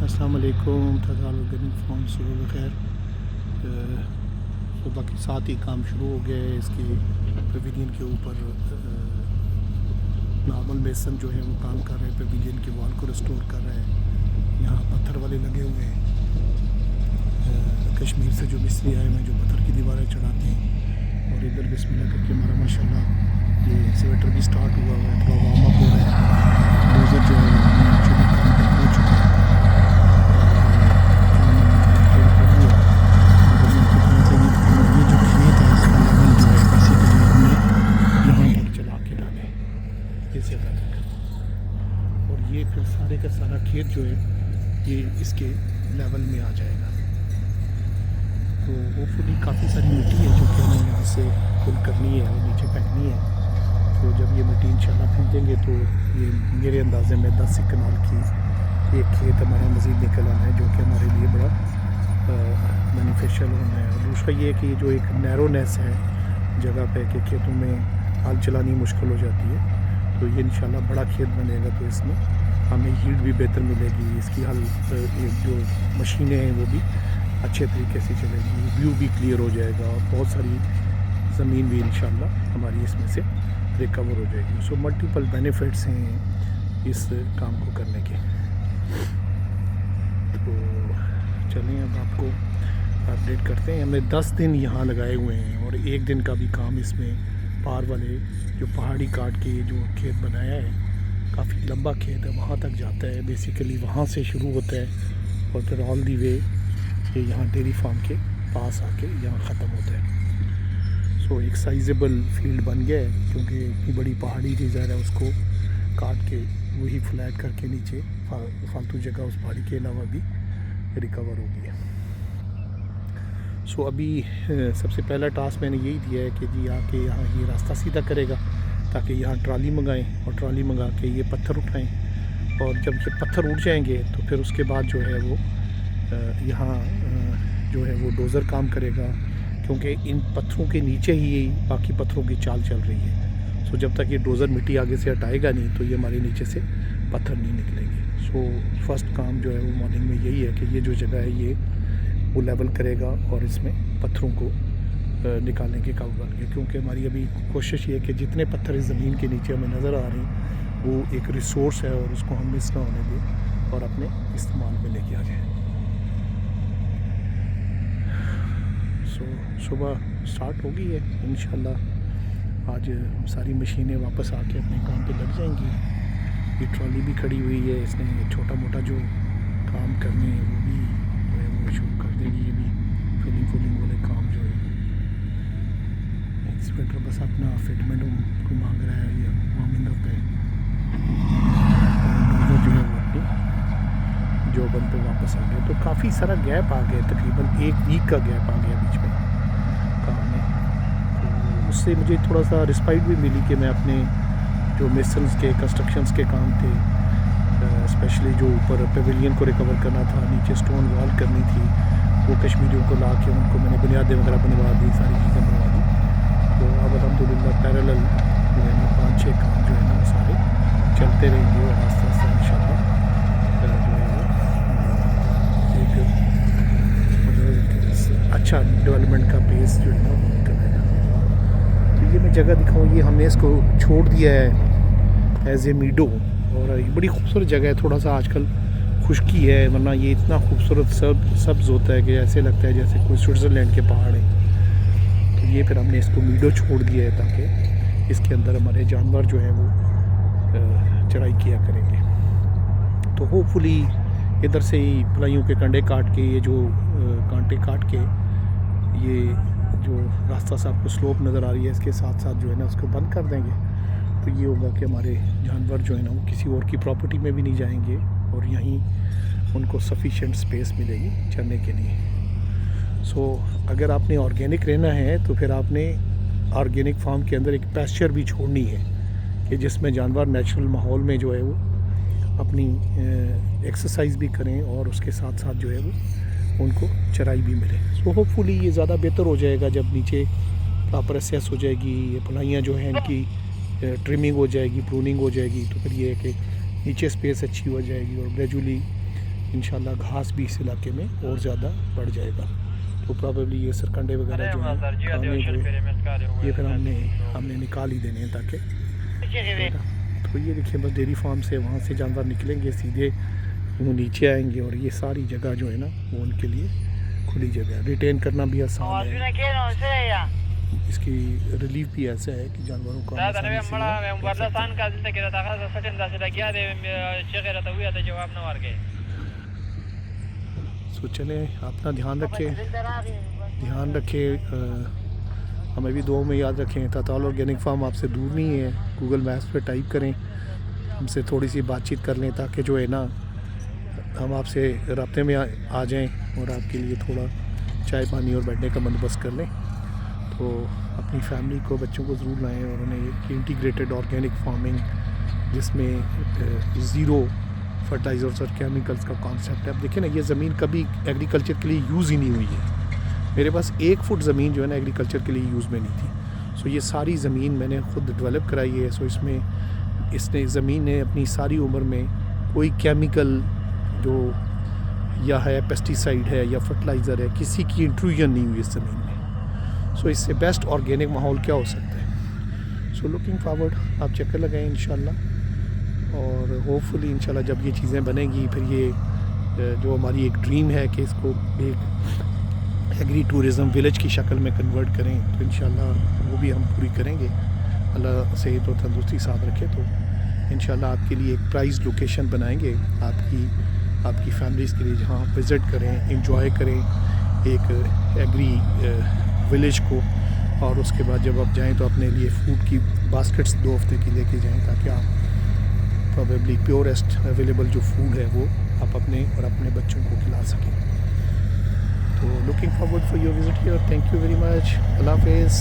अस्सलाम वालेकुम तज़ालुगनी फ़ोन सुबह बखैर। सुबह के साथ ही काम शुरू हो गया है। इसके पवेलियन के ऊपर नॉर्मल मेसन जो है वो काम कर रहे हैं, पवेलियन के वॉल को रिस्टोर कर रहे हैं। यहाँ पत्थर वाले लगे हुए हैं, कश्मीर से जो मिस्त्री आए हुए हैं जो पत्थर की दीवारें चढ़ाते हैं। और इधर बिस्मिल्लाह करके हमारा माशाल्लाह ये एक्सीवेटर भी स्टार्ट हुआ है, थोड़ा वार्म अप हो रहा है। डोज़र जो है एक्चुअली काम पर पहुँच चुका है। और ये फिर सारे का सारा खेत जो है ये इसके लेवल में आ जाएगा। तो होपफुली काफ़ी सारी मिट्टी है जो कि हमें यहाँ से पुल करनी है और नीचे फेंकनी है। तो जब ये मिट्टी इंशाल्लाह फेंकेंगे तो ये मेरे अंदाजे में 10 कनाल की एक खेत हमारा मज़ीद निकल आना है, जो कि हमारे लिए बड़ा बेनिफिशियल होना है। और दूसरा ये कि जो एक नैरोनेस है जगह पे कि खेतों में हाल चलानी मुश्किल हो जाती है, तो ये इंशाल्लाह बड़ा खेत बनेगा तो इसमें हमें यील्ड भी बेहतर मिलेगी। इसकी हल जो मशीनें हैं वो भी अच्छे तरीके से चलेगी, व्यू भी क्लियर हो जाएगा और बहुत सारी ज़मीन भी इंशाल्लाह हमारी इसमें से रिकवर हो जाएगी। सो मल्टीपल बेनिफिट्स हैं इस काम को करने के। तो चलें अब आपको अपडेट करते हैं। हमने 10 दिन यहाँ लगाए हुए हैं और एक दिन का भी काम इसमें पार वाले जो पहाड़ी काट के जो खेत बनाया है, काफ़ी लंबा खेत है, वहाँ तक जाता है। बेसिकली वहाँ से शुरू होता है और फिर ऑल दी वे ये यहाँ डेयरी फार्म के पास आके यहाँ ख़त्म होता है। सो एक साइजेबल फील्ड बन गया है, क्योंकि इतनी बड़ी पहाड़ी थी, ज़रा उसको काट के वही फ्लैट करके नीचे फालतू जगह उस पहाड़ी के अलावा भी रिकवर हो गई है। सो अभी सबसे पहला टास्क मैंने यही दिया है कि जी आके यहाँ ये रास्ता सीधा करेगा ताकि यहाँ ट्राली मंगाएं और ट्राली मंगा के ये पत्थर उठाएं। और जब ये पत्थर उठ जाएंगे तो फिर उसके बाद जो है वो यहाँ जो है वो डोज़र काम करेगा, क्योंकि इन पत्थरों के नीचे ही बाकी पत्थरों की चाल चल रही है। सो जब तक ये डोज़र मिट्टी आगे से हटाएगा नहीं तो ये हमारे नीचे से पत्थर नहीं निकलेंगे। सो फर्स्ट काम जो है वो मॉर्निंग में यही है कि ये जो जगह है ये वो लेवल करेगा और इसमें पत्थरों को निकालने के काबू बन गए, क्योंकि हमारी अभी कोशिश ये है कि जितने पत्थर इस ज़मीन के नीचे हमें नज़र आ रहे हैं वो एक रिसोर्स है और उसको हम मिस ना होने दें और अपने इस्तेमाल में लेके आ जाएँ। सो सुबह स्टार्ट हो गई है इंशाल्लाह। आज सारी मशीनें वापस आके अपने काम पे लग जाएंगी। ये ट्रॉली भी खड़ी हुई है, इसने छोटा मोटा जो काम करने हैं वो भी जो है वो शुरू कर देगी। ये भी फिलिंग वाले काम जो है एक्सपेक्टर बस अपना फिटमेंट को मांग रहा है या वार्मिंग अप है। जो है वो अपनी जॉब पे वापस आ गया। तो काफ़ी सारा गैप आ गया, तकरीबन 1 वीक का गैप आ गया बीच में काम में। तो उससे मुझे थोड़ा सा रिस्पाइट भी मिली कि मैं अपने जो मेसन्स के कंस्ट्रक्शंस के काम थे, स्पेशली जो ऊपर पवेलियन को रिकवर करना था, नीचे स्टोन वॉल करनी थी, वो कश्मीरियों को ला के उनको मैंने बुनियादें वगैरह बनवा दी, सारी चीज़ें बनवा दी। तो अब अल्हम्दुलिल्लाह पैरेलल जो है ना 5-6 काम जो है ना सारे चलते रहेंगे और आस्ते आस्ते इंशाल्लाह जो है एक मतलब अच्छा डेवलपमेंट का पेस जो है ना वो करेगा। तो ये मैं जगह दिखाऊँ, ये हमने इसको छोड़ दिया है एज ए मीडो और ये बड़ी खूबसूरत जगह है। थोड़ा सा आजकल खुश्की है, वरना ये इतना खूबसूरत सब्ज़ होता है कि ऐसे लगता है जैसे कोई स्विट्ज़रलैंड के पहाड़ है। तो ये फिर हमने इसको मीडो छोड़ दिया है ताकि इसके अंदर हमारे जानवर जो हैं वो चराई किया करेंगे। तो होपफुली इधर से ही पलाइयों के कंडे काट के ये जो कांटे काट के ये जो रास्ता सा आपको स्लोप नज़र आ रही है इसके साथ साथ जो है ना उसको बंद कर देंगे। तो ये होगा कि हमारे जानवर जो है ना वो किसी और की प्रॉपर्टी में भी नहीं जाएंगे और यहीं उनको सफिशिएंट स्पेस मिलेगी चरने के लिए। सो अगर आपने ऑर्गेनिक रहना है तो फिर आपने ऑर्गेनिक फार्म के अंदर एक पैस्चर भी छोड़नी है कि जिसमें जानवर नेचुरल माहौल में जो है वो अपनी एक्सरसाइज भी करें और उसके साथ साथ जो है वो उनको चराई भी मिले। सो होपफुली ये ज़्यादा बेहतर हो जाएगा जब नीचे प्रॉपर असेस हो जाएगी, ये पलाइयाँ जो हैं इनकी ट्रिमिंग हो जाएगी, प्रूनिंग हो जाएगी, तो फिर ये है कि नीचे स्पेस अच्छी हो जाएगी और ग्रेजुअली इंशाल्लाह घास भी इस इलाके में और ज़्यादा बढ़ जाएगा। तो प्रॉबेबली ये सरकंडे वगैरह जो हैं खाने जो ये फिर हमने निकाल ही देने हैं ताकि तो ये देखिए बस डेयरी फार्म से वहाँ से जानवर निकलेंगे सीधे वो नीचे आएंगे और ये सारी जगह जो है ना वो उनके लिए खुली जगह है। रिटेन करना भी आसान है, इसकी रिलीफ भी ऐसा है कि जानवरों को तो चलें अपना ध्यान रखें हमें भी दुआ में याद रखें। ताताल ऑर्गेनिक फार्म आपसे दूर नहीं है, गूगल मैप्स पे टाइप करें, हमसे थोड़ी सी बातचीत कर लें ताकि जो है ना हम आपसे राब्ते में आ जाएं और आपके लिए थोड़ा चाय पानी और बैठने का बंदोबस्त कर लें। तो अपनी फैमिली को बच्चों को ज़रूर लाएं और उन्हें एक इंटीग्रेटेड ऑर्गेनिक फार्मिंग जिसमें ज़ीरो फर्टिलाइज़र्स और केमिकल्स का कॉन्सेप्ट है। अब देखिए ना ये ज़मीन कभी एग्रीकल्चर के लिए यूज़ ही नहीं हुई है। मेरे पास 1 फुट ज़मीन जो है ना एग्रीकल्चर के लिए यूज़ में नहीं थी। सो ये सारी ज़मीन मैंने ख़ुद डेवलप कराई है। सो इसने ज़मीन ने अपनी सारी उम्र में कोई केमिकल जो या है पेस्टिसाइड है या फर्टिलाइज़र है किसी की इंट्रूजन नहीं हुई इस ज़मीन में। सो इससे बेस्ट ऑर्गेनिक माहौल क्या हो सकता है। सो लुकिंग फॉरवर्ड आप चक्कर लगाएं इंशाल्लाह और होपफुली इंशाल्लाह जब ये चीज़ें बनेंगी फिर ये जो हमारी एक ड्रीम है कि इसको एक एग्री टूरिज़म विलेज की शक्ल में कन्वर्ट करें तो इंशाल्लाह वो भी हम पूरी करेंगे। अल्लाह सेहत और तंदुरुस्ती साथ रखे तो इंशाल्लाह आपके लिए एक प्राइज लोकेशन बनाएंगे आपकी फैमिलीज़ के लिए जहाँ आप विज़िट करें, इंजॉय करें एक एग्री विलेज को। और उसके बाद जब आप जाएं तो अपने लिए फ़ूड की बास्केट्स 2 हफ्ते की लेके जाएं ताकि आप प्रॉबेबली प्योरेस्ट अवेलेबल जो फूड है वो आप अपने और अपने बच्चों को खिला सकें। तो looking forward for your visit here. Thank you very much. अल्लाह हाफ़िज़।